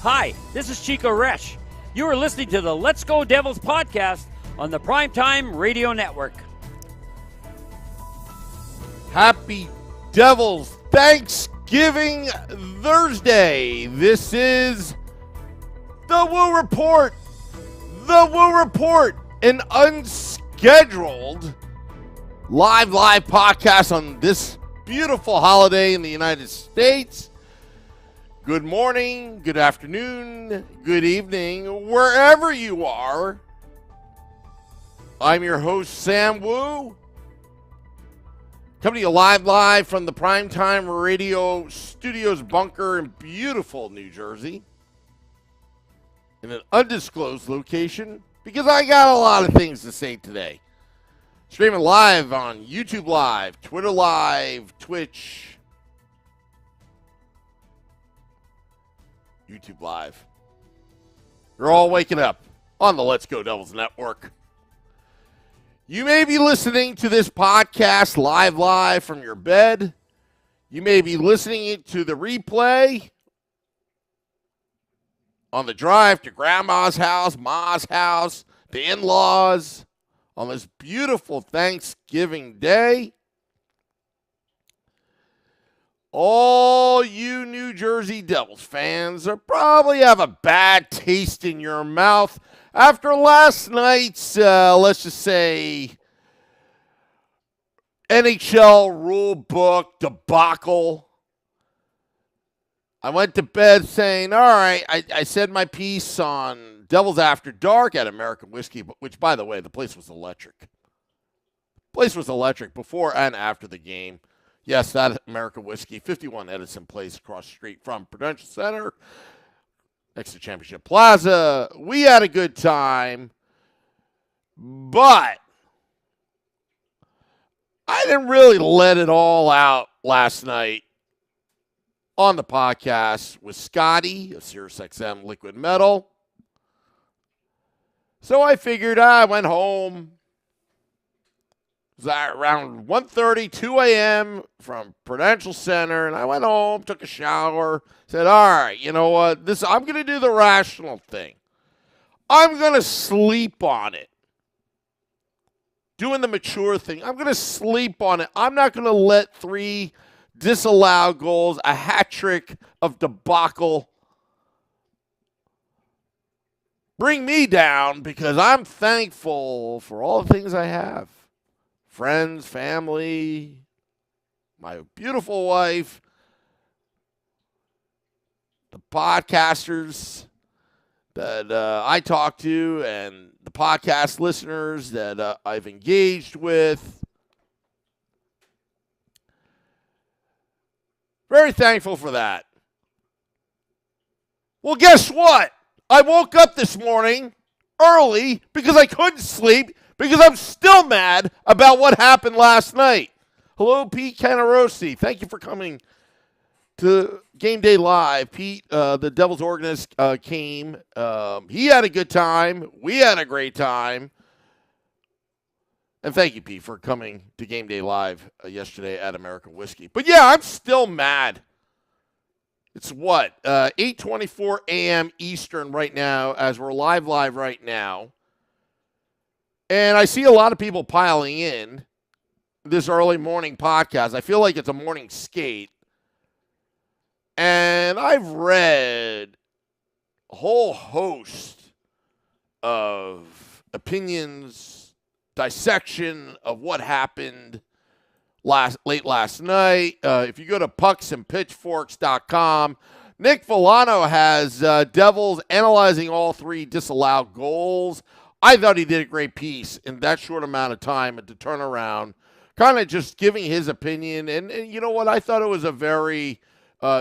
Hi, this is Chico Resch. You are listening to the Let's Go Devils podcast on the Primetime Radio Network. Happy Devils Thanksgiving Thursday. This is the Woo Report. The Woo Report, an unscheduled live podcast on this beautiful holiday in the United States. Good morning, good afternoon, good evening, wherever you are. I'm your host, Sam Woo. Coming to you live from the Primetime Radio Studios bunker in beautiful New Jersey. In an undisclosed location, because I got a lot of things to say today. Streaming live on YouTube Live, Twitter Live, Twitch, YouTube Live. You're all waking up on the Let's Go Devils Network. You may be listening to this podcast live from your bed. You may be listening to the replay on the drive to Grandma's house, Ma's house, the in-laws on this beautiful Thanksgiving day. All you New Jersey Devils fans are probably have a bad taste in your mouth after last night's, let's just say, NHL rule book debacle. I went to bed saying, all right, I said my piece on Devils After Dark at American Whiskey, which, by the way, the place was electric. The place was electric before and after the game. Yes, that American Whiskey, 51 Edison Place across the street from Prudential Center, next to Championship Plaza. We had a good time, but I didn't really let it all out last night on the podcast with Scotty of SiriusXM Liquid Metal. So I figured I went home. It was around 1:30, 2 a.m. from Prudential Center, and I went home, took a shower, said, all right, you know what? I'm going to do the rational thing. I'm going to sleep on it. Doing the mature thing. I'm going to sleep on it. I'm not going to let 3 disallowed goals, a hat trick of debacle bring me down, because I'm thankful for all the things I have. Friends, family, my beautiful wife, the podcasters that I talk to, and the podcast listeners that I've engaged with. Very thankful for that. Well, guess what? I woke up this morning early because I couldn't sleep, because I'm still mad about what happened last night. Hello, Pete Canarosi. Thank you for coming to Game Day Live. Pete, the Devils organist, came. He had a good time. We had a great time. And thank you, Pete, for coming to Game Day Live yesterday at American Whiskey. But yeah, I'm still mad. It's what? 8:24 a.m. Eastern right now, as we're live right now. And I see a lot of people piling in this early morning podcast. I feel like it's a morning skate. And I've read a whole host of opinions, dissection of what happened late last night. If you go to pucksandpitchforks.com, Nick Villano has Devils analyzing all 3 disallowed goals. I thought he did a great piece in that short amount of time and to turn around, kind of just giving his opinion. And you know what? I thought it was a very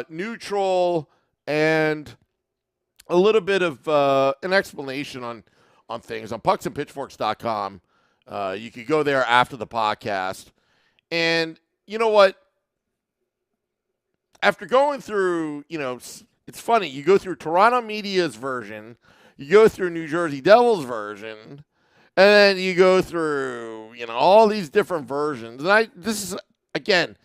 neutral and a little bit of an explanation on things. On pucksandpitchforks.com, you could go there after the podcast. And you know what? After going through, it's funny. You go through Toronto Media's version, you go through New Jersey Devils version, and then you go through, all these different versions. And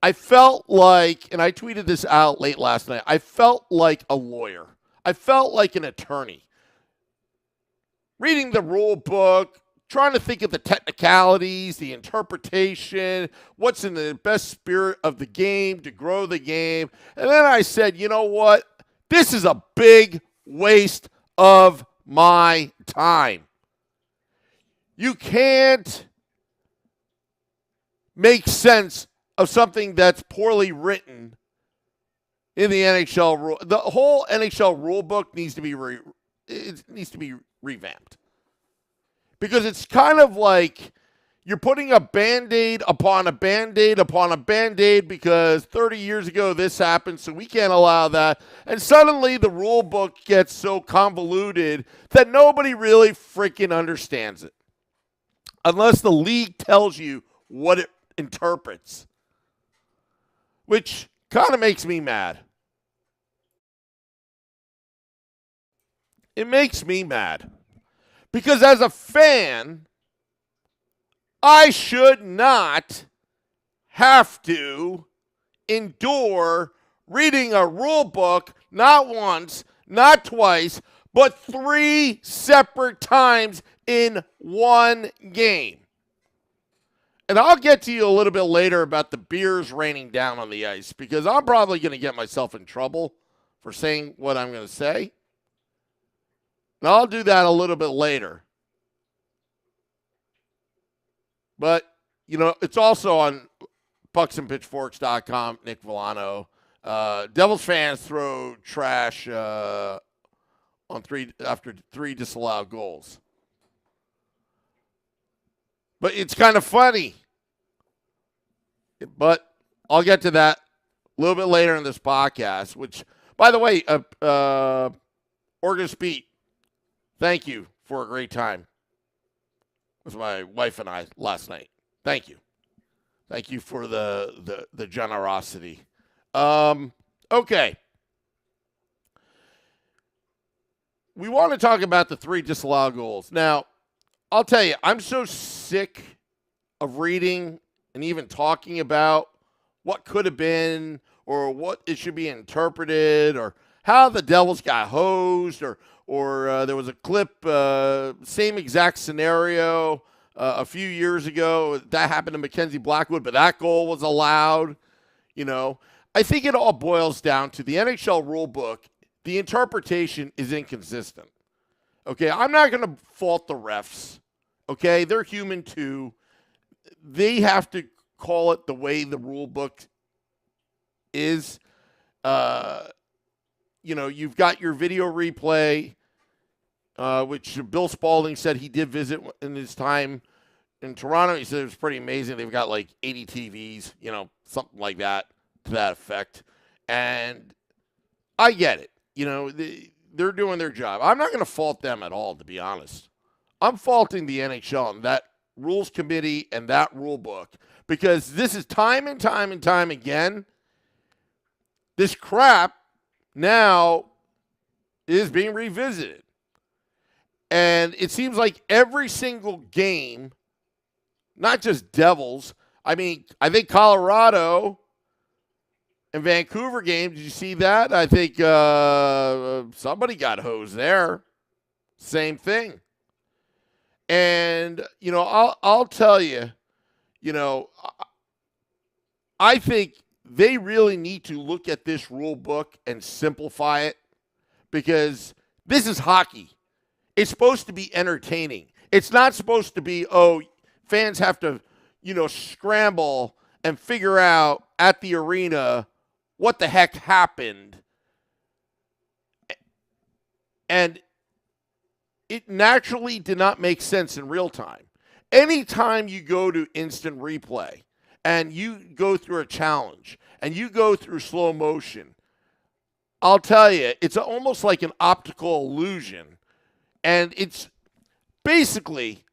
I felt like, and I tweeted this out late last night, I felt like a lawyer. I felt like an attorney. Reading the rule book, trying to think of the technicalities, the interpretation, what's in the best spirit of the game to grow the game. And then I said, you know what? This is a big waste of my time. You can't make sense of something that's poorly written in the NHL rule. The whole NHL rule book needs to be revamped. Because it's kind of like you're putting a Band-Aid upon a Band-Aid upon a Band-Aid because 30 years ago this happened, so we can't allow that. And suddenly the rule book gets so convoluted that nobody really freaking understands it. Unless the league tells you what it interprets. Which kind of makes me mad. It makes me mad. Because as a fan, I should not have to endure reading a rule book not once, not twice, but 3 separate times in one game. And I'll get to you a little bit later about the beers raining down on the ice because I'm probably going to get myself in trouble for saying what I'm going to say. And I'll do that a little bit later. But, you know, it's also on pucksandpitchforks.com, Nick Villano. Devils fans throw trash after 3 disallowed goals. But it's kind of funny. But I'll get to that a little bit later in this podcast, which, by the way, Oregon Speed, thank you for a great time with my wife and I last night. Thank you. Thank you for the generosity. Okay. We want to talk about the 3 disallowed goals. Now, I'll tell you, I'm so sick of reading and even talking about what could have been or what it should be interpreted or how the Devils got hosed or there was a clip, same exact scenario a few years ago. That happened to Mackenzie Blackwood, but that goal was allowed. You know, I think it all boils down to the NHL rule book. The interpretation is inconsistent. Okay, I'm not going to fault the refs. Okay, they're human too. They have to call it the way the rule book is. You know, you've got your video replay, which Bill Spaulding said he did visit in his time in Toronto. He said it was pretty amazing. They've got like 80 TVs, you know, something like that, to that effect. And I get it. You know, they're doing their job. I'm not going to fault them at all, to be honest. I'm faulting the NHL and that rules committee and that rule book because this is time and time and time again. This crap now is being revisited. And it seems like every single game, not just Devils, I mean, I think Colorado and Vancouver game, did you see that? I think somebody got hosed there. Same thing. And, you know, I'll tell you, you know, I think they really need to look at this rule book and simplify it because this is hockey. It's supposed to be entertaining. It's not supposed to be, oh, fans have to, you know, scramble and figure out at the arena what the heck happened. And it naturally did not make sense in real time. Anytime you go to instant replay and you go through a challenge and you go through slow motion, I'll tell you, it's almost like an optical illusion. And it's basically,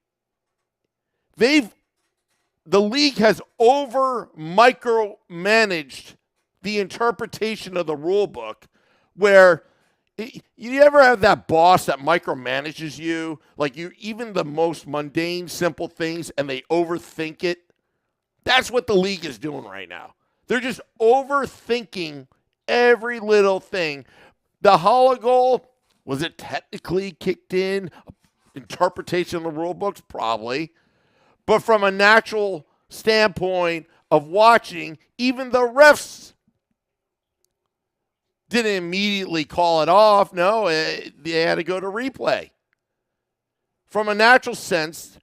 the league has over micromanaged the interpretation of the rule book where you ever have that boss that micromanages you? Like even the most mundane, simple things, and they overthink it? That's what the league is doing right now. They're just overthinking every little thing. The Holla goal, was it technically kicked in? Interpretation of the rule books? Probably. But from a natural standpoint of watching, even the refs didn't immediately call it off. No, they had to go to replay. From a natural sense,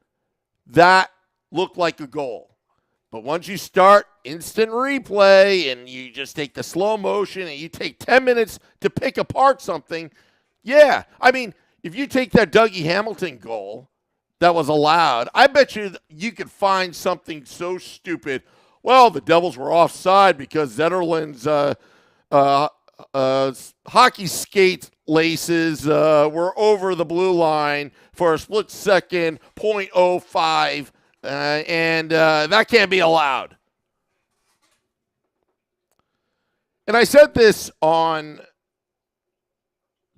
that looked like a goal. But once you start instant replay and you just take the slow motion and you take 10 minutes to pick apart something, yeah. I mean, if you take that Dougie Hamilton goal that was allowed, I bet you could find something so stupid. Well, the Devils were offside because Zetterlund's hockey skate laces were over the blue line for a split second, 0.05. And that can't be allowed. And I said this on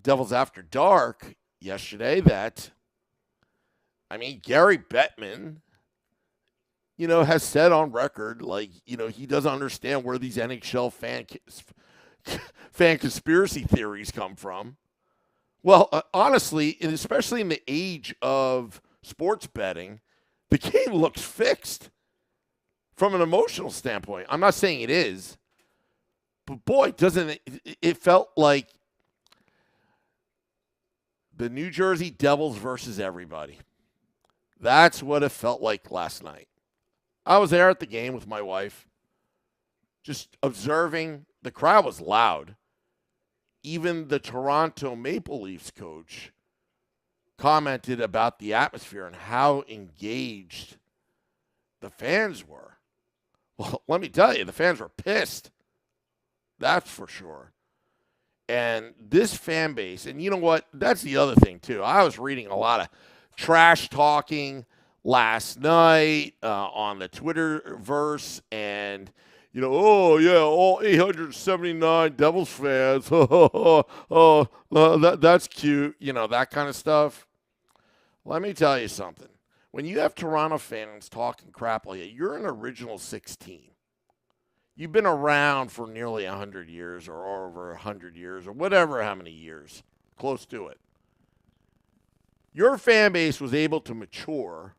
Devils After Dark yesterday that, Gary Bettman, has said on record, he doesn't understand where these NHL fan conspiracy theories come from. Well, honestly, and especially in the age of sports betting, the game looks fixed from an emotional standpoint. I'm not saying it is, but boy, doesn't it felt like the New Jersey Devils versus everybody. That's what it felt like last night. I was there at the game with my wife, just observing. The crowd was loud. Even the Toronto Maple Leafs coach commented about the atmosphere and how engaged the fans were. Well, let me tell you, the fans were pissed. That's for sure. And this fan base, and you know what? That's the other thing, too. I was reading a lot of trash talking last night on the Twitterverse, and, oh, yeah, all 879 Devils fans. That's cute. That kind of stuff. Let me tell you something. When you have Toronto fans talking crap like that, you're an original 16. You've been around for nearly 100 years or over 100 years or whatever, how many years, close to it. Your fan base was able to mature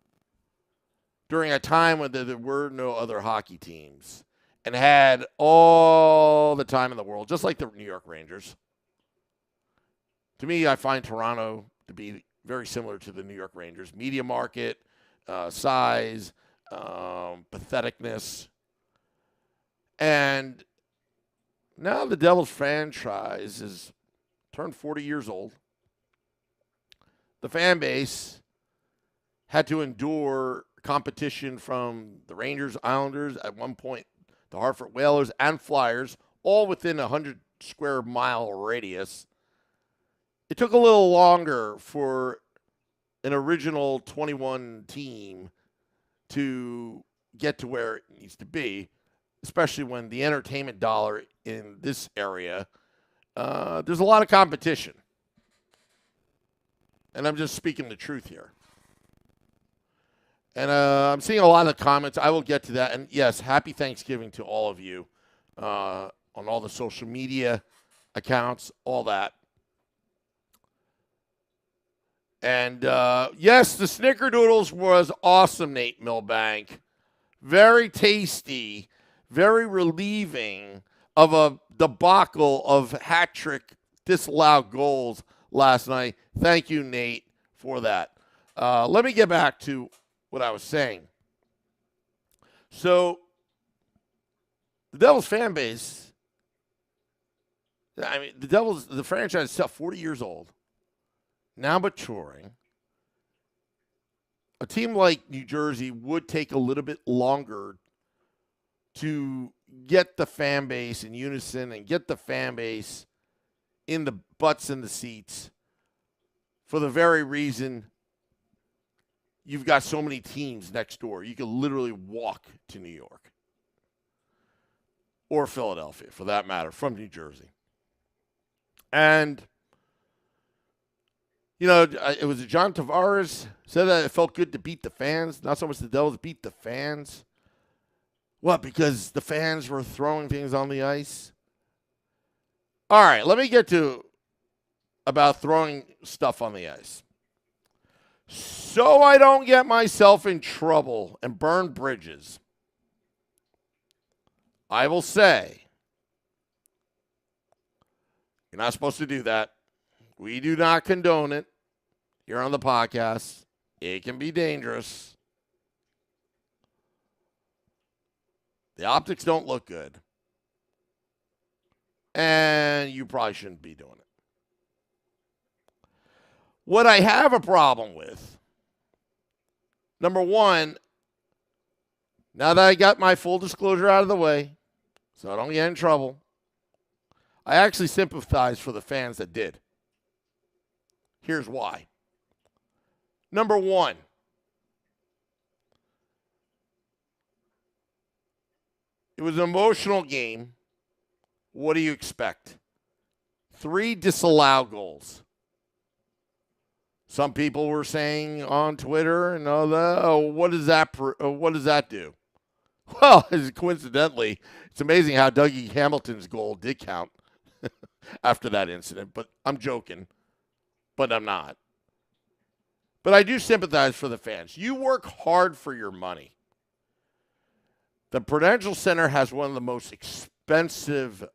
during a time when there were no other hockey teams and had all the time in the world, just like the New York Rangers. To me, I find Toronto to be very similar to the New York Rangers. Media market, size, patheticness. And now the Devils franchise has turned 40 years old. The fan base had to endure competition from the Rangers, Islanders, at one point the Hartford Whalers, and Flyers, all within a 100-square-mile radius. It took a little longer for an original 21 team to get to where it needs to be, especially when the entertainment dollar in this area, there's a lot of competition. And I'm just speaking the truth here. And I'm seeing a lot of comments. I will get to that. And, yes, happy Thanksgiving to all of you on all the social media accounts, all that. And, yes, the Snickerdoodles was awesome, Nate Milbank. Very tasty, very relieving of a debacle of Hattrick disallowed goals last night. Thank you, Nate, for that. Let me get back to what I was saying. So, the Devils fan base, the franchise is still 40 years old, now maturing. A team like New Jersey would take a little bit longer to get the fan base in unison and get the fan base in the butts in the seats for the very reason you've got so many teams next door. You can literally walk to New York or Philadelphia, for that matter, from New Jersey. And, it was John Tavares said that it felt good to beat the fans, not so much the Devils beat the fans. What, because the fans were throwing things on the ice? All right, let me get to about throwing stuff on the ice. So I don't get myself in trouble and burn bridges, I will say, you're not supposed to do that. We do not condone it here on the podcast. It can be dangerous. The optics don't look good. And you probably shouldn't be doing it. What I have a problem with, number one, now that I got my full disclosure out of the way, so I don't get in trouble, I actually sympathize for the fans that did. Here's why. Number one, it was an emotional game. What do you expect? 3 disallowed goals. Some people were saying on Twitter, what does that do? Well, coincidentally, it's amazing how Dougie Hamilton's goal did count after that incident. But I'm joking, but I'm not. But I do sympathize for the fans. You work hard for your money. The Prudential Center has one of the most expensive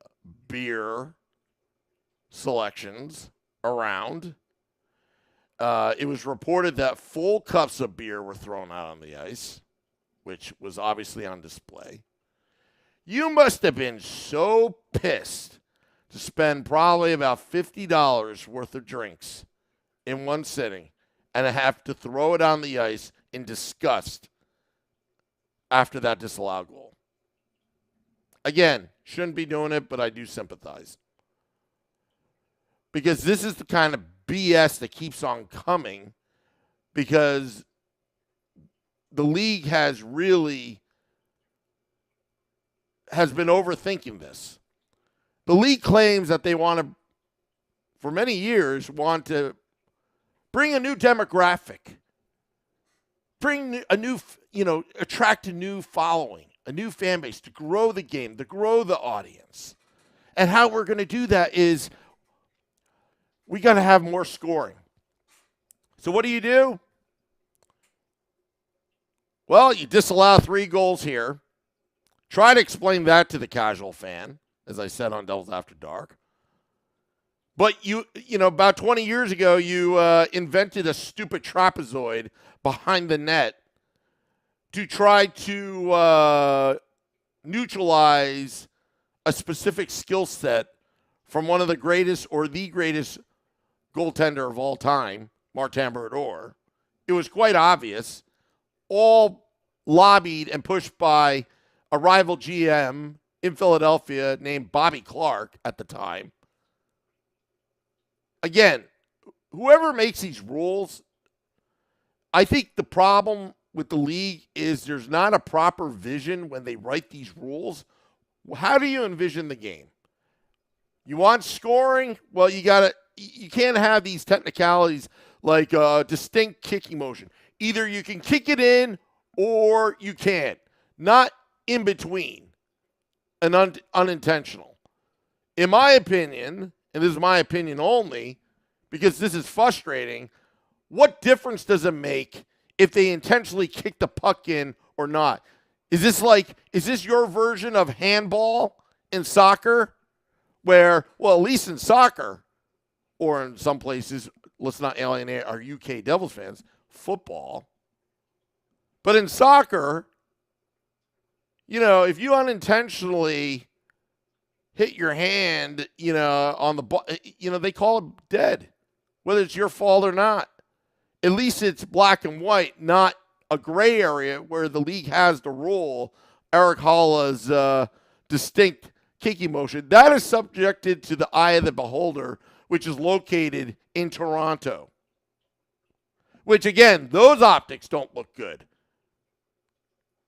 beer selections around. It was reported that full cups of beer were thrown out on the ice, which was obviously on display. You must have been so pissed to spend probably about $50 worth of drinks in one sitting and have to throw it on the ice in disgust after that disallowed goal. Again, shouldn't be doing it, but I do sympathize. Because this is the kind of BS that keeps on coming, because the league has been overthinking this. The league claims that they for many years, want to bring a new demographic, attract a new following, a new fan base, to grow the game, to grow the audience. And how we're going to do that is we got to have more scoring. So what do? Well, you disallow 3 goals here. Try to explain that to the casual fan, as I said on Devils After Dark. But you about 20 years ago, you invented a stupid trapezoid behind the net to try to neutralize a specific skill set from one of the greatest or the greatest goaltender of all time, Martin Brodeur. It was quite obvious, all lobbied and pushed by a rival GM in Philadelphia named Bobby Clark at the time. Again, whoever makes these rules, I think the problem with the league is there's not a proper vision when they write these rules. How do you envision the game? You want scoring? Well, you can't have these technicalities like distinct kicking motion. Either you can kick it in or you can't. Not in between and unintentional. In my opinion, and this is my opinion only, because this is frustrating, what difference does it make if they intentionally kick the puck in or not? Is this your version of handball in soccer? Where, well, at least in soccer, or in some places, let's not alienate our UK Devils fans, football. But in soccer, if you unintentionally hit your hand, on the ball, they call it dead, whether it's your fault or not. At least it's black and white, not a gray area where the league has the rule, Eric Halla's distinct kicking motion. That is subjected to the eye of the beholder, which is located in Toronto. Which, again, those optics don't look good.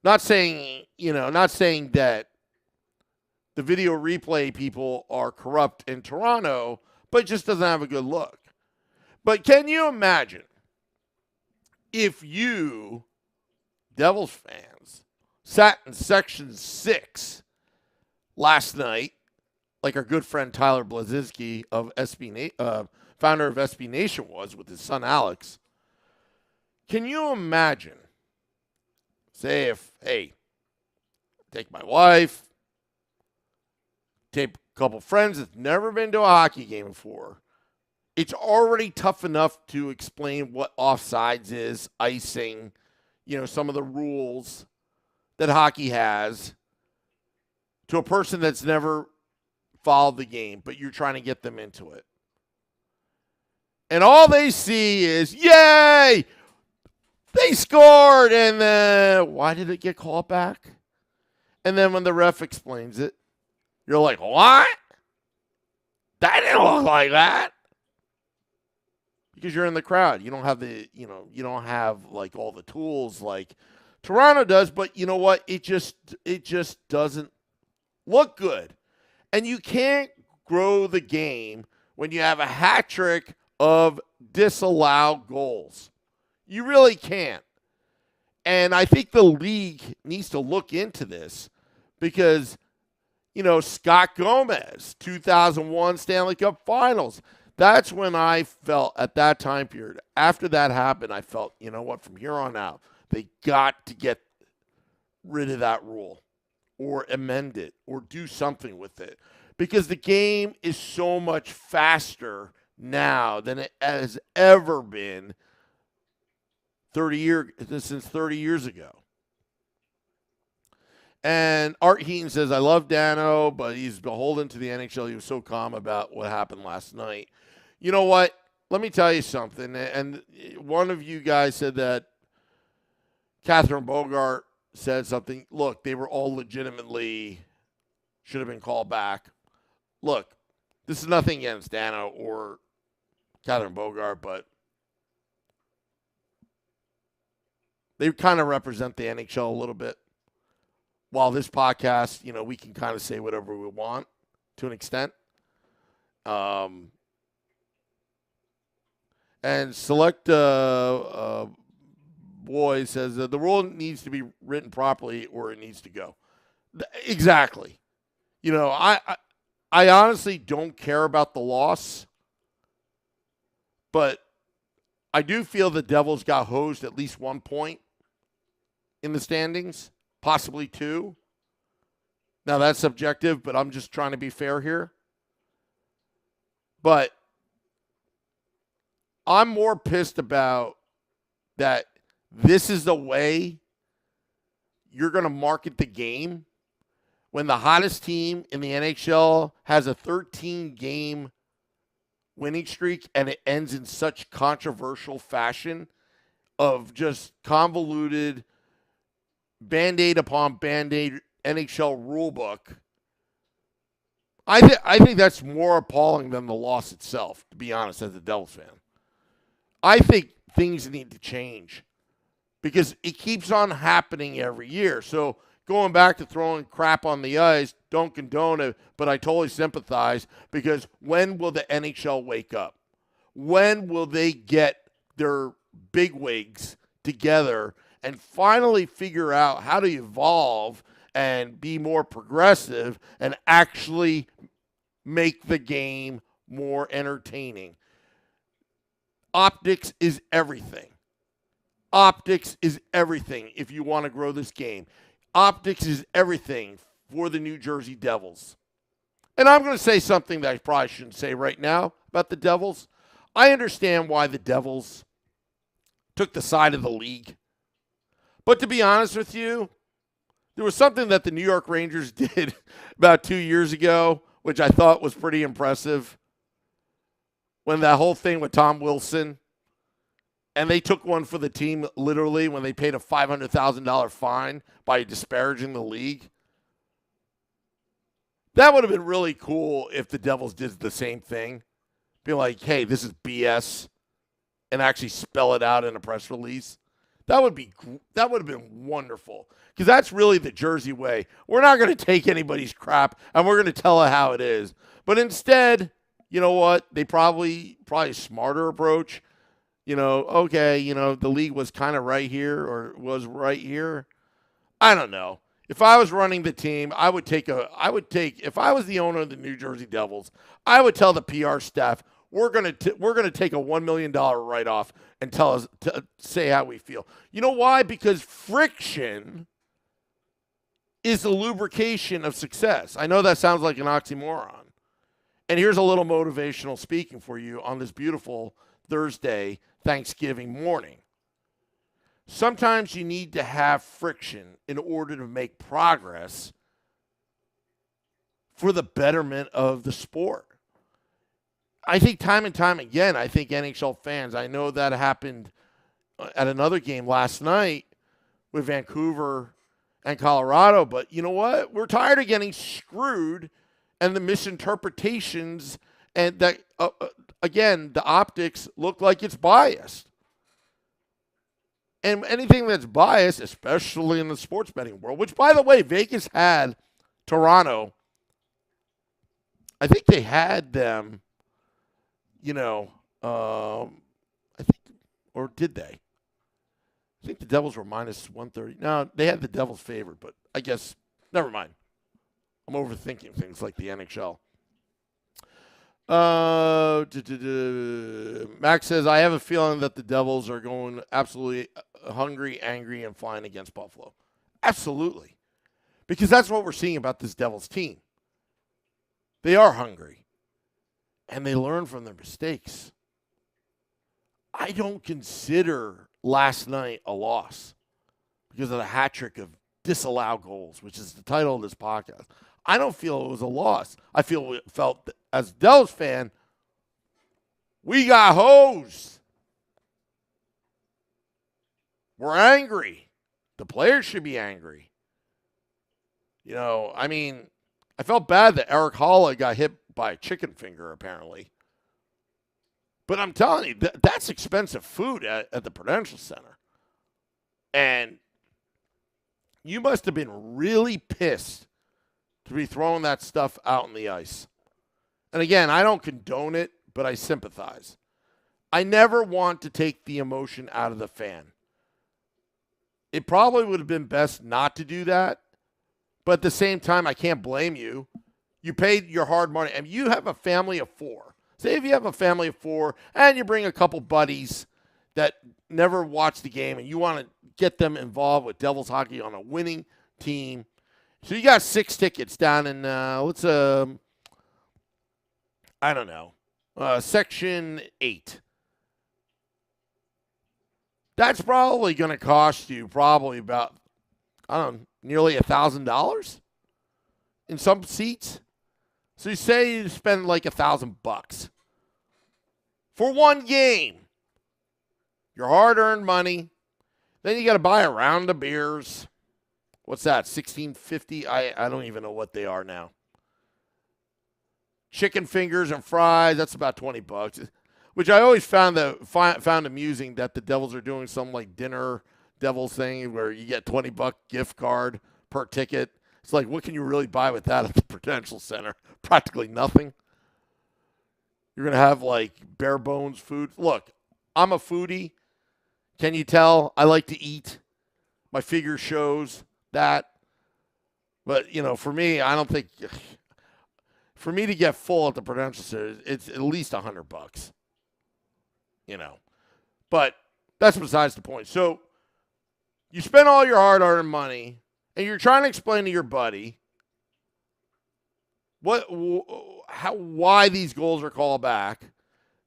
Not saying that the video replay people are corrupt in Toronto, but it just doesn't have a good look. But can you imagine if you, Devils fans, sat in Section 6 last night like our good friend Tyler Blazinski of founder of SB Nation was with his son Alex. Can you imagine, say if, hey, take my wife, take a couple friends that's never been to a hockey game before. It's already tough enough to explain what offsides is, icing, some of the rules that hockey has to a person that's never followed the game, but you're trying to get them into it. And all they see is, yay, they scored, and then why did it get called back? And then when the ref explains it, you're like, what? That didn't look like that. Because you're in the crowd. You don't have you don't have like all the tools like Toronto does, but you know what? It just doesn't look good. And you can't grow the game when you have a hat trick of disallowed goals. You really can't. And I think the league needs to look into this because, Scott Gomez, 2001 Stanley Cup Finals. That's when I felt at that time period. After that happened, I felt, you know what, from here on out, they got to get rid of that rule or amend it or do something with it because the game is so much faster now than it has ever been since 30 years ago. And Art Heaton says, I love Dano, but he's beholden to the NHL. He was so calm about what happened last night. You know what? Let me tell you something. And one of you guys said that Catherine Bogart said something. Look, they were all legitimately should have been called back. Look, this is nothing against Dano or Catherine Bogart, but they kind of represent the NHL a little bit. While this podcast, we can kind of say whatever we want to an extent. And Select Boy says the rule needs to be written properly or it needs to go. Exactly. I honestly don't care about the loss, but I do feel the Devils got hosed at least 1 point in the standings. Possibly 2. Now, that's subjective, but I'm just trying to be fair here. But I'm more pissed about that this is the way you're going to market the game when the hottest team in the NHL has a 13-game winning streak and it ends in such controversial fashion of just convoluted Band-Aid upon Band-Aid NHL rulebook. I think that's more appalling than the loss itself, to be honest, as a Devils fan. I think things need to change because it keeps on happening every year. So going back to throwing crap on the ice, don't condone it, but I totally sympathize because when will the NHL wake up? When will they get their bigwigs together and finally figure out how to evolve and be more progressive and actually make the game more entertaining? Optics is everything. Optics is everything if you want to grow this game. Optics is everything for the New Jersey Devils. And I'm going to say something that I probably shouldn't say right now about the Devils. I understand why the Devils took the side of the league. But to be honest with you, there was something that the New York Rangers did about 2 years ago, which I thought was pretty impressive. When that whole thing with Tom Wilson, and they took one for the team literally when they paid a $500,000 fine by disparaging the league. That would have been really cool if the Devils did the same thing. Be like, hey, this is BS, and actually spell it out in a press release. That would have been wonderful because that's really the Jersey way. We're not going to take anybody's crap and we're going to tell it how it is. But instead, you know what? They probably a smarter approach. The league was kind of right here or was right here. I don't know. if I was running the team, if I was the owner of the New Jersey Devils, I would tell the PR staff, we're gonna take a $1 million write-off and say how we feel. You know why? Because friction is the lubrication of success. I know that sounds like an oxymoron. And here's a little motivational speaking for you on this beautiful Thursday, Thanksgiving morning. Sometimes you need to have friction in order to make progress for the betterment of the sport. I think time and time again, I think NHL fans, I know that happened at another game last night with Vancouver and Colorado, but you know what? We're tired of getting screwed and the misinterpretations, and that, again, the optics look like it's biased. And anything that's biased, especially in the sports betting world, which, by the way, Vegas had Toronto. I think they had them, I think, or did they? I think the Devils were minus 130. No, they had the Devils favored, but I guess, never mind. I'm overthinking things like the NHL. Max says, I have a feeling that the Devils are going absolutely hungry, angry, and flying against Buffalo. Absolutely. Because that's what we're seeing about this Devils team. They are hungry. And they learn from their mistakes. I don't consider last night a loss because of the Hattrick of disallowed goals, which is the title of this podcast. I don't feel it was a loss. I felt that as a Devils fan, we got hosed. We're angry. The players should be angry. I felt bad that Eric Holla got hit by a chicken finger, apparently. But I'm telling you, that's expensive food at the Prudential Center. And you must have been really pissed to be throwing that stuff out on the ice. And again, I don't condone it, but I sympathize. I never want to take the emotion out of the fan. It probably would have been best not to do that. But at the same time, I can't blame you. You paid your hard money. And you have a family of 4. Say if you have a family of 4 and you bring a couple buddies that never watch the game and you want to get them involved with Devils hockey on a winning team. So you got 6 tickets down in, Section 8. That's probably going to cost you about, nearly $1,000 in some seats. So you say you spend like $1,000 for one game. Your hard-earned money. Then you got to buy a round of beers. What's that? $16.50? I don't even know what they are now. Chicken fingers and fries. That's about $20. Which I always found amusing that the Devils are doing some like dinner Devils thing where you get $20 gift card per ticket. It's like, what can you really buy with that at the Prudential Center? Practically nothing. You're going to have like bare bones food. Look, I'm a foodie. Can you tell? I like to eat. My figure shows that. But, for me, I don't think, for me to get full at the Prudential Center, it's at least $100. But that's besides the point. So you spend all your hard-earned money, and you're trying to explain to your buddy why these goals are called back.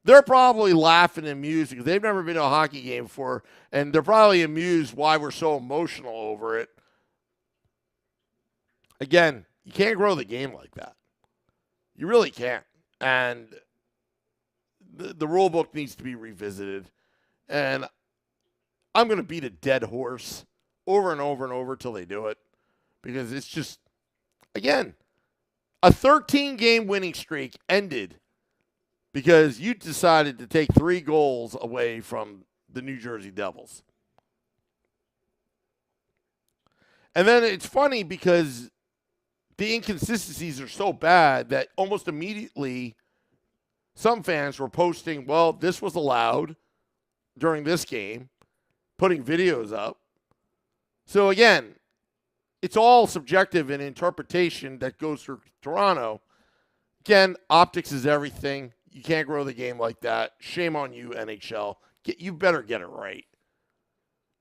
They're probably laughing and amused because they've never been to a hockey game before, and they're probably amused why we're so emotional over it. Again, you can't grow the game like that. You really can't. And the rule book needs to be revisited. And I'm going to beat a dead horse over and over and over till they do it. Because it's just, again, a 13-game winning streak ended because you decided to take 3 goals away from the New Jersey Devils. And then it's funny because the inconsistencies are so bad that almost immediately some fans were posting, well, this was allowed during this game, putting videos up. So again, it's all subjective in interpretation that goes through Toronto. Again, optics is everything. You can't grow the game like that. Shame on you, NHL. You better get it right.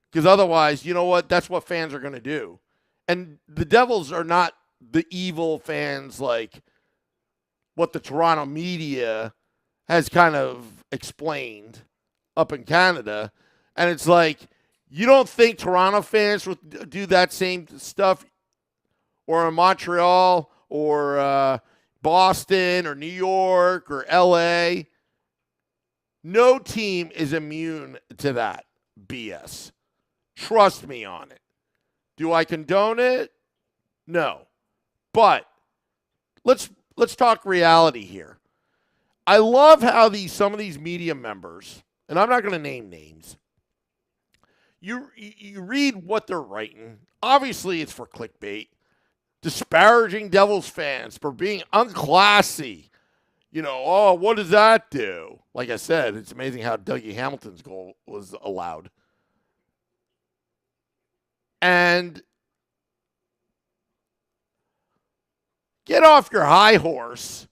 Because otherwise, you know what? That's what fans are going to do. And the Devils are not the evil fans like what the Toronto media has kind of explained up in Canada. And it's like, you don't think Toronto fans would do that same stuff, or in Montreal or Boston or New York or LA? No team is immune to that BS. Trust me on it. Do I condone it? No. But let's talk reality here. I love how some of these media members, and I'm not going to name names, you read what they're writing. Obviously, it's for clickbait. Disparaging Devils fans for being unclassy. Oh, what does that do? Like I said, it's amazing how Dougie Hamilton's goal was allowed. And get off your high horse,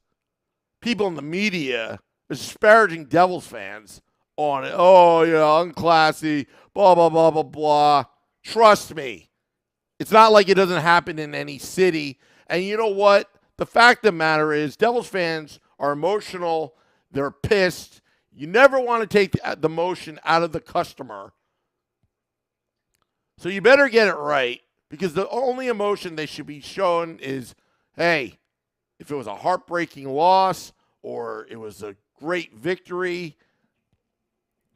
people in the media disparaging Devils fans on it. Oh, unclassy, blah, blah, blah, blah, blah. Trust me. It's not like it doesn't happen in any city. And you know what? The fact of the matter is Devils fans are emotional. They're pissed. You never want to take the emotion out of the customer. So you better get it right, because the only emotion they should be showing is, hey, if it was a heartbreaking loss or it was a great victory,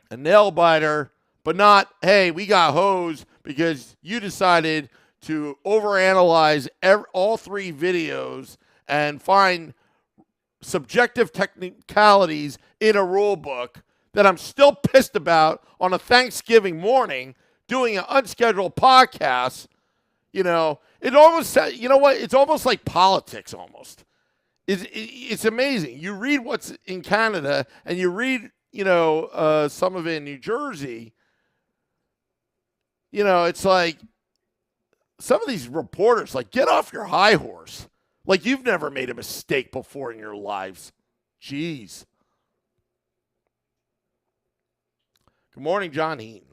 a nail-biter, but not, hey, we got hosed because you decided to overanalyze all three videos and find subjective technicalities in a rule book that I'm still pissed about on a Thanksgiving morning doing an unscheduled podcast. It almost, you know what? It's almost like politics almost. It's amazing. You read what's in Canada and you read, some of it in New Jersey. It's like some of these reporters, like, get off your high horse. Like you've never made a mistake before in your lives. Jeez. Good morning, John Heaton.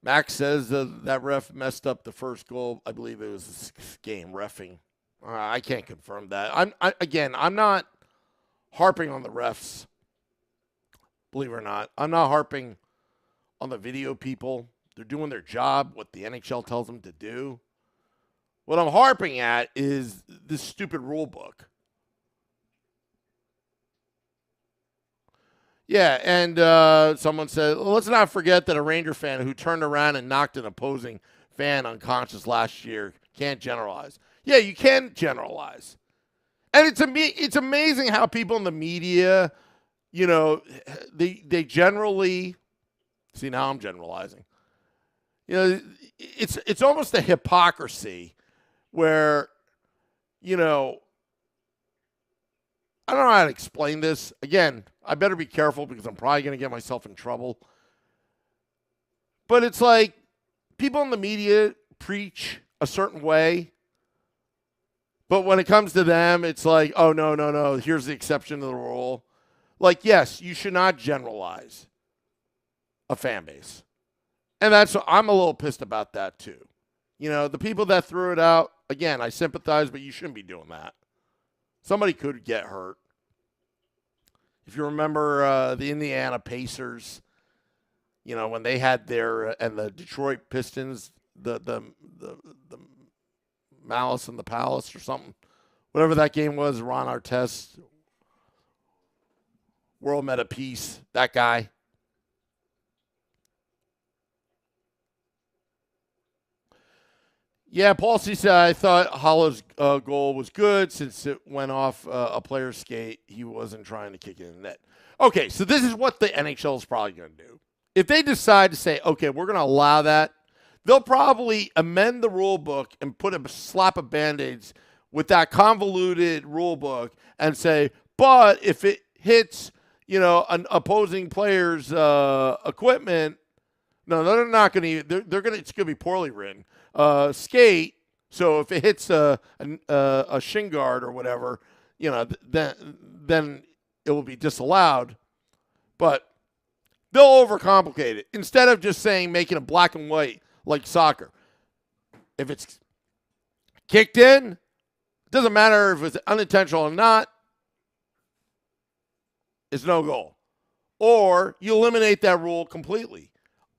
Max says that ref messed up the first goal. I believe it was the sixth game reffing. I can't confirm that. I'm not harping on the refs. Believe it or not, I'm not harping on the video people. They're doing their job, what the NHL tells them to do. What I'm harping at is this stupid rule book. Yeah, and someone said, well, let's not forget that a Ranger fan who turned around and knocked an opposing fan unconscious last year can't generalize. Yeah, you can generalize. And it's amazing how people in the media, they generally, see, now I'm generalizing. It's almost a hypocrisy where, I don't know how to explain this. Again, I better be careful because I'm probably going to get myself in trouble. But it's like people in the media preach a certain way. But when it comes to them, it's like, oh, no. Here's the exception to the rule. Like, yes, you should not generalize a fan base. And I'm a little pissed about that too. The people that threw it out, again, I sympathize, but you shouldn't be doing that. Somebody could get hurt. If you remember the Indiana Pacers, when they had and the Detroit Pistons, the Malice in the Palace or something, whatever that game was, Ron Artest, World Meta Peace, that guy. Yeah, Paul C said, I thought Hollow's goal was good since it went off a player's skate. He wasn't trying to kick it in the net. Okay, so this is what the NHL is probably going to do. If they decide to say, okay, we're going to allow that, they'll probably amend the rule book and put a slap of Band-Aids with that convoluted rule book and say, but if it hits, an opposing player's equipment. No, they're not going to. They're going to. It's going to be poorly written. Skate. So if it hits a shin guard or whatever, then it will be disallowed. But they'll overcomplicate it instead of just making it black and white like soccer. If it's kicked in, it doesn't matter if it's unintentional or not. It's no goal. Or you eliminate that rule completely.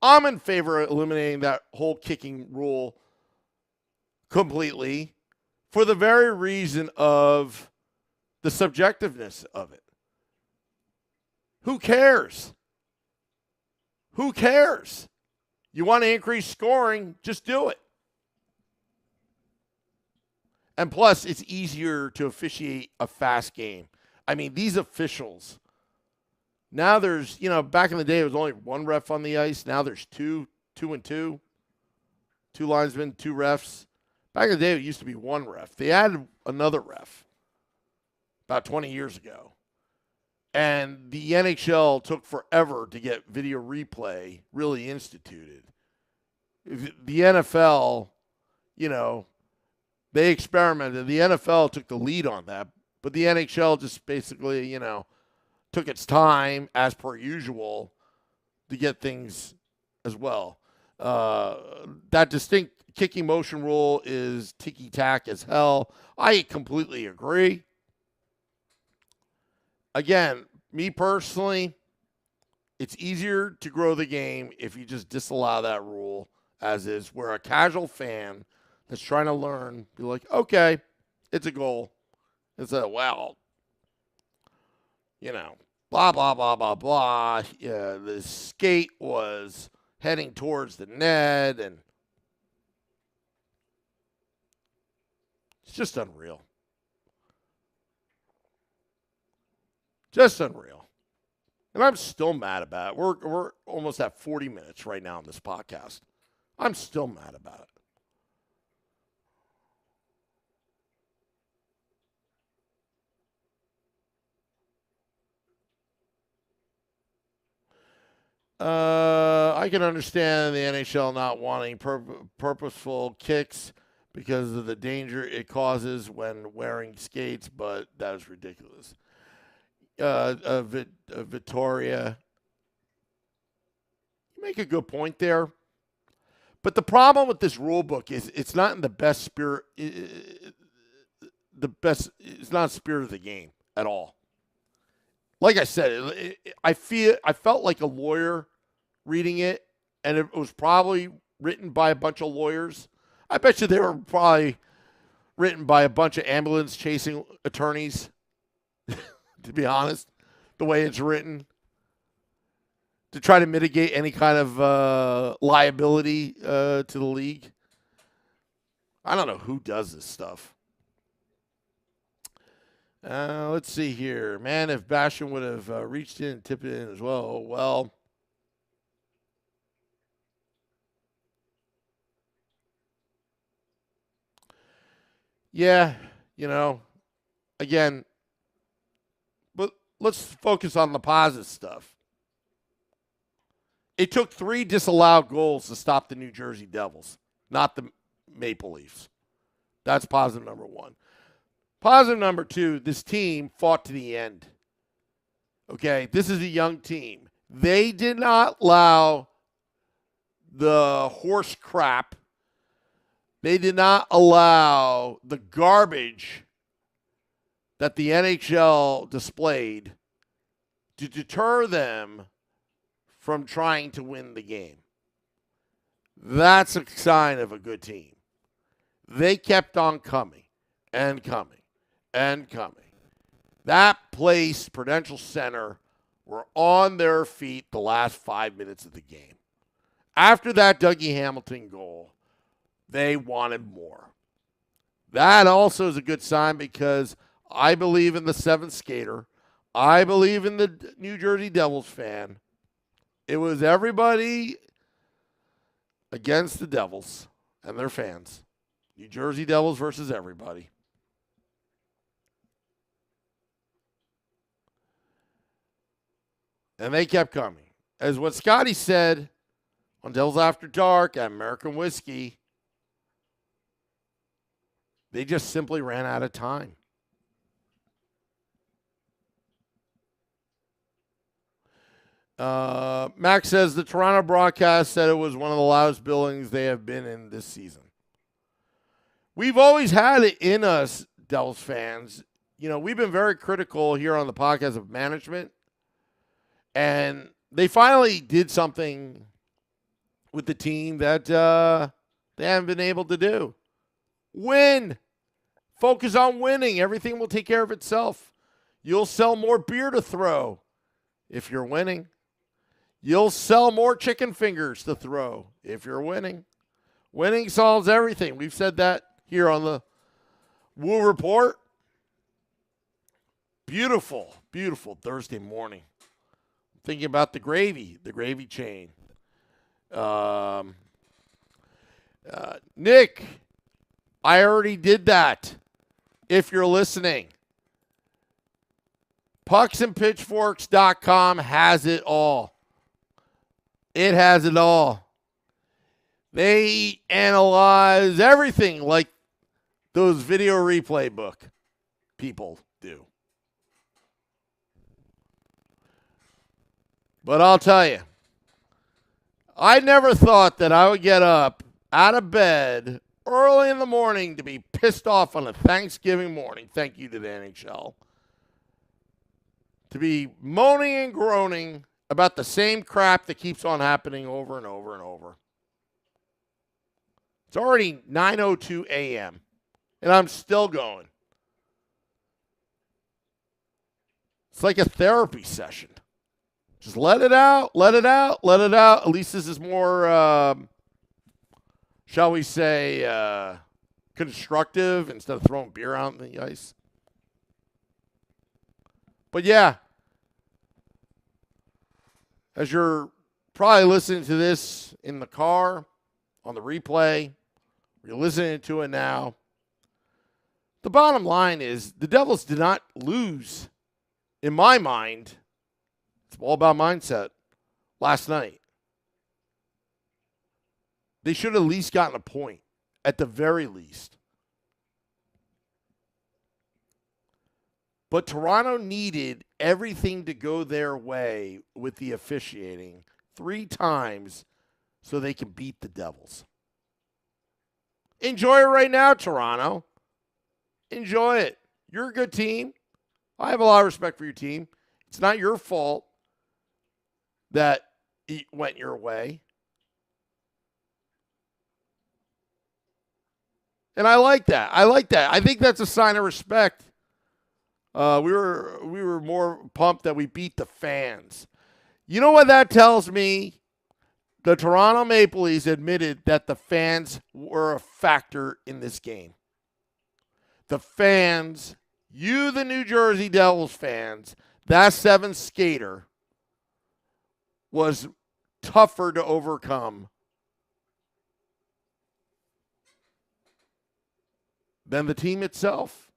I'm in favor of eliminating that whole kicking rule completely for the very reason of the subjectiveness of it. Who cares? Who cares? You want to increase scoring, just do it. And plus, it's easier to officiate a fast game. I mean, these officials, now there's, back in the day, it was only one ref on the ice. Now there's two and two. Two linesmen, two refs. Back in the day, it used to be one ref. They added another ref about 20 years ago. And the NHL took forever to get video replay really instituted. The NFL, they experimented. The NFL took the lead on that. But the NHL just basically, took its time, as per usual, to get things as well. That distinct kicking motion rule is ticky-tack as hell. I completely agree. Again, me personally, it's easier to grow the game if you just disallow that rule as is, where a casual fan that's trying to learn, be like, okay, it's a goal. It's a, well, blah, blah, blah, blah, blah. Yeah, the skate was heading towards the net, and it's just unreal. Just unreal. And I'm still mad about it. We're almost at 40 minutes right now on this podcast. I'm still mad about it. I can understand the NHL not wanting purposeful kicks because of the danger it causes when wearing skates, but that is ridiculous. Victoria, you make a good point there. But the problem with this rule book is it's not in the best spirit. It's not spirit of the game at all. Like I said, I felt like a lawyer reading it, and it was probably written by a bunch of lawyers. I bet you they were probably written by a bunch of ambulance chasing attorneys. To be honest, the way it's written, to try to mitigate any kind of liability to the league. I don't know who does this stuff. Let's see here. Man, if Basham would have reached in and tipped it in as well, well, yeah, again, but let's focus on the positive stuff. It took 3 disallowed goals to stop the New Jersey Devils, not the Maple Leafs. That's positive number 1. Positive number 2, this team fought to the end. Okay, this is a young team. They did not allow the horse crap. They did not allow the garbage that the NHL displayed to deter them from trying to win the game. That's a sign of a good team. They kept on coming and coming and coming. That place, Prudential Center, were on their feet the last 5 minutes of the game. After that Dougie Hamilton goal, they wanted more. That also is a good sign because I believe in the 7th skater. I believe in the New Jersey Devils fan. It was everybody against the Devils and their fans. New Jersey Devils versus everybody. And they kept coming. As what Scotty said on Devils After Dark at American Whiskey, they just simply ran out of time. Max says the Toronto broadcast said it was one of the loudest buildings they have been in this season. We've always had it in us, Devils fans. You know, we've been very critical here on the podcast of management. And they finally did something with the team that they haven't been able to do. Win. Focus on winning. Everything will take care of itself. You'll sell more beer to throw if you're winning. You'll sell more chicken fingers to throw if you're winning. Winning solves everything. We've said that here on the Woo Report. Beautiful, beautiful Thursday morning. Thinking about the gravy chain. Nick, I already did that. If you're listening, pucksandpitchforks.com has it all. It has it all. They analyze everything like those video replay book people do. But I'll tell you, I never thought that I would get up out of bed early in the morning to be pissed off on a Thanksgiving morning. Thank you to the NHL. To be moaning and groaning about the same crap that keeps on happening over and over and over. It's already 9:02 a.m. and I'm still going. It's like a therapy session. Just let it out, let it out, let it out. At least this is more, shall we say, constructive instead of throwing beer out on the ice. But yeah, as you're probably listening to this in the car, on the replay, you're listening to it now, the bottom line is the Devils did not lose, in my mind. It's all about mindset. Last night, they should have at least gotten a point, at the very least. But Toronto needed everything to go their way with the officiating 3 times so they can beat the Devils. Enjoy it right now, Toronto. Enjoy it. You're a good team. I have a lot of respect for your team. It's not your fault that it went your way. And I like that. I think that's a sign of respect. We were more pumped that we beat the fans. You know what that tells me? The Toronto Maple Leafs admitted that the fans were a factor in this game. The fans, you the New Jersey Devils fans, that 7th skater was tougher to overcome than the team itself.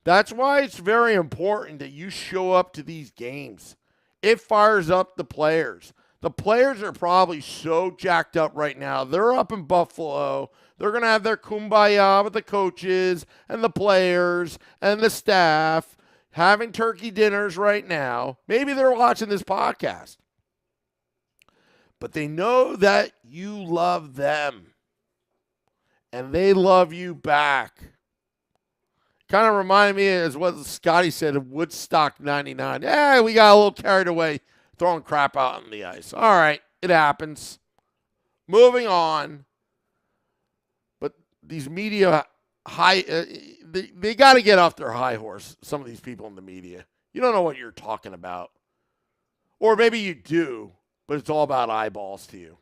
That's why it's very important that you show up to these games. It fires up the players. The players are probably so jacked up right now. They're up in Buffalo. They're going to have their kumbaya with the coaches and the players and the staff having turkey dinners right now. Maybe they're watching this podcast. But they know that you love them. And they love you back. Kind of reminded me as what Scotty said of Woodstock 99. Yeah, we got a little carried away throwing crap out on the ice. All right, it happens. Moving on. But these media, they got to get off their high horse, some of these people in the media. You don't know what you're talking about. Or maybe you do, but it's all about eyeballs to you.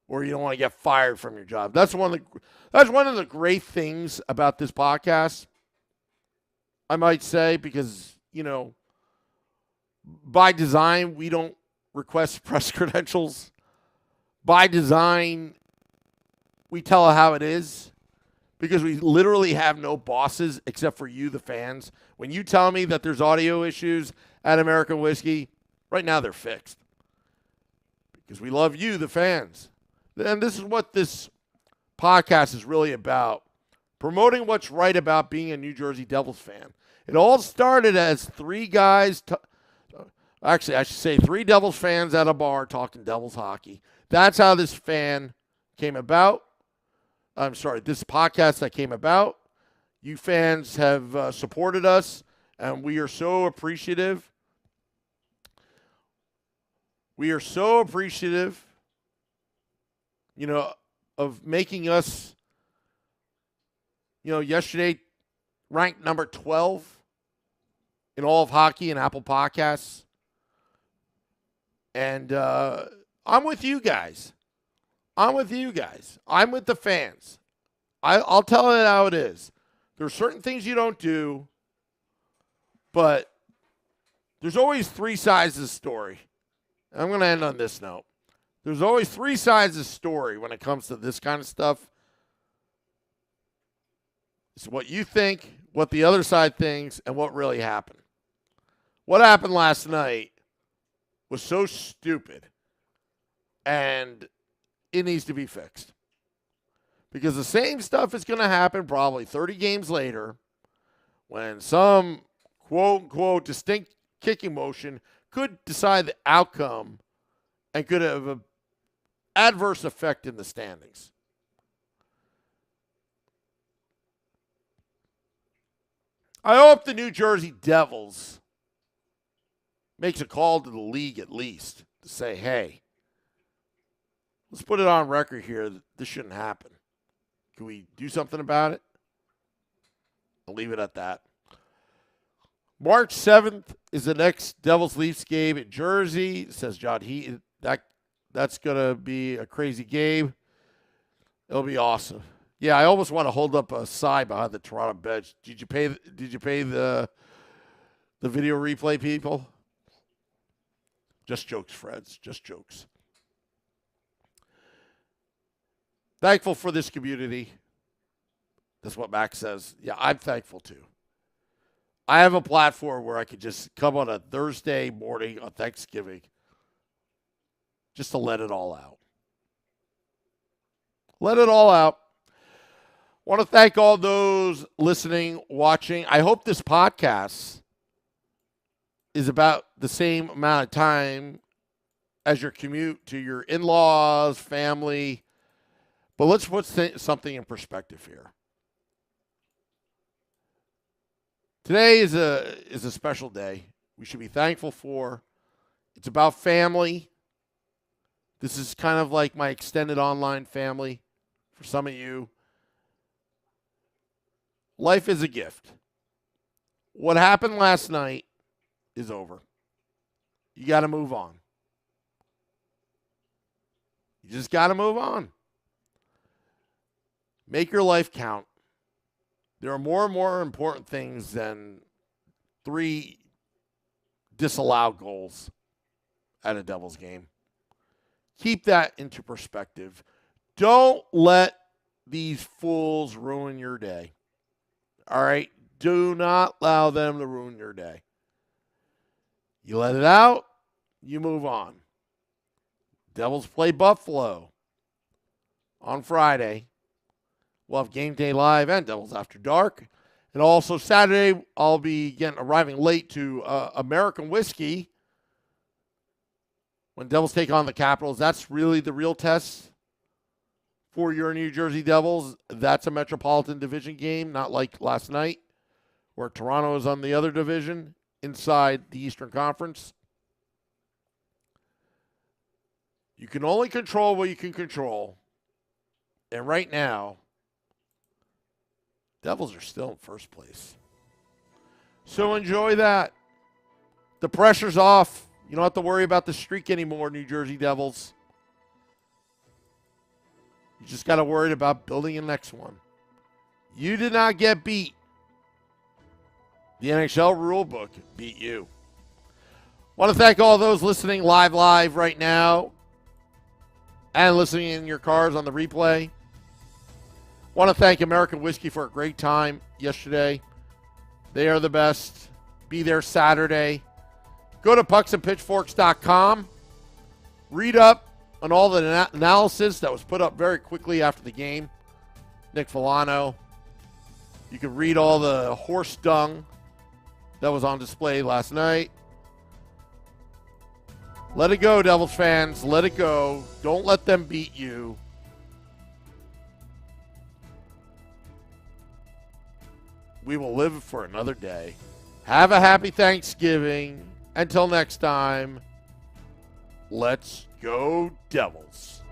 Or you don't want to get fired from your job. That's one of the great things about this podcast, I might say, because, you know, by design, we don't request press credentials. By design, we tell how it is because we literally have no bosses except for you, the fans. When you tell me that there's audio issues at American Whiskey Right now they're fixed. Because we love you, the fans. And this is what this podcast is really about. Promoting what's right about being a New Jersey Devils fan. It all started as three guys, actually I should say 3 Devils fans at a bar talking Devils hockey. That's how this fan came about. This podcast that came about. You fans have supported us, and we are so appreciative. We are so appreciative, of making us, yesterday ranked number 12 in all of hockey and Apple Podcasts. And I'm with you guys. I'm with the fans. I'll tell it how it is. There are certain things you don't do, but there's always 3 sides of the story. I'm going to end on this note. There's always 3 sides of the story when it comes to this kind of stuff. It's what you think, what the other side thinks, and what really happened. What happened last night was so stupid, and it needs to be fixed. Because the same stuff is going to happen probably 30 games later when some quote-unquote distinct kicking motion could decide the outcome and could have an adverse effect in the standings. I hope the New Jersey Devils makes a call to the league at least to say, hey, let's put it on record here that this shouldn't happen. Can we do something about it? I'll leave it at that. March 7th is the next Devils-Leafs game in Jersey, says John Heaton. That's going to be a crazy game. It'll be awesome. Yeah, I almost want to hold up a sign behind the Toronto bench. Did you pay the video replay people? Just jokes, Freds. Just jokes. Thankful for this community. That's what Max says. Yeah, I'm thankful too. I have a platform where I could just come on a Thursday morning on Thanksgiving just to let it all out. Let it all out. Want to thank all those listening, watching. I hope this podcast is about the same amount of time as your commute to your in-laws, family. But let's put something in perspective here. Today is a special day. We should be thankful for. It's about family. This is kind of like my extended online family for some of you. Life is a gift. What happened last night is over. You got to move on. You just got to move on. Make your life count. There are more and more important things than 3 disallowed goals at a Devils game. Keep that into perspective. Don't let these fools ruin your day. All right? Do not allow them to ruin your day. You let it out, you move on. Devils play Buffalo on Friday. We'll have Game Day Live and Devils After Dark. And also Saturday, I'll be arriving late to American Whiskey when Devils take on the Capitals. That's really the real test for your New Jersey Devils. That's a Metropolitan Division game, not like last night where Toronto is on the other division inside the Eastern Conference. You can only control what you can control. And right now, Devils are still in first place. So enjoy that. The pressure's off. You don't have to worry about the streak anymore, New Jersey Devils. You just got to worry about building a next one. You did not get beat. The NHL rulebook beat you. Want to thank all those listening live right now and listening in your cars on the replay. Want to thank American Whiskey for a great time yesterday. They are the best. Be there Saturday. Go to pucksandpitchforks.com. Read up on all the analysis that was put up very quickly after the game. Nick Filano. You can read all the horse dung that was on display last night. Let it go, Devils fans. Let it go. Don't let them beat you. We will live for another day. Have a happy Thanksgiving. Until next time, let's go Devils.